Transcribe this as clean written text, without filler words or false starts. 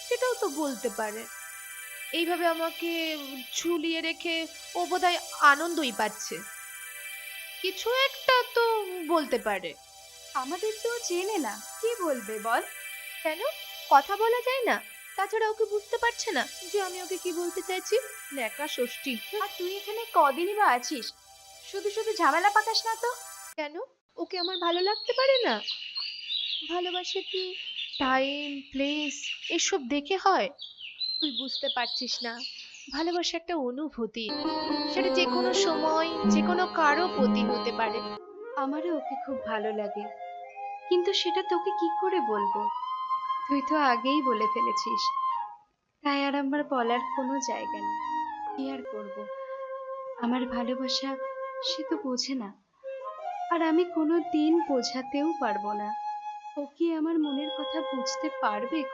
সেটাও তো বলতে পারে। এইভাবে আমাকে ঝুলিয়ে রেখে ও বোধহয় আনন্দই পাচ্ছে। কিছু একটা তো বলতে পারে। আমাদের তো চেনে না, কি বলবে বল? কেন? কথা বলা যায় না? তাছাড়া ওকে বুঝতে পারছে না যে আমি ওকে কি বলতে চাইছি? ন্যাকা ষষ্ঠী। আর তুই এখানে কদিনই বা আছিস? শুধু শুধু ঝামেলা পাকাস না তো। কেন? ওকে আমার ভালো লাগতে পারে না? ভালোবাসা কি টাইম, প্লেস এসব দেখে হয়? তুই বুঝতে পারছিস না। ভালোবাসা একটা অনুভূতি। সেটা যে কোনো সময় যে কোনো কারো প্রতি হতে পারে। আমারও ওকে খুব ভালো লাগে, কিন্তু সেটা তোকে কি করে বলবো? তুই তো আগেই বলে ফেলেছিস, তাই আর আমার বলার কোনো জায়গা নেই। কি আর করব, আমার ভালোবাসা সে তো বোঝে না, আর আমি কোনো দিন বোঝাতেও পারবো না। ও কি আমার মনের কথা বুঝতে পারবে?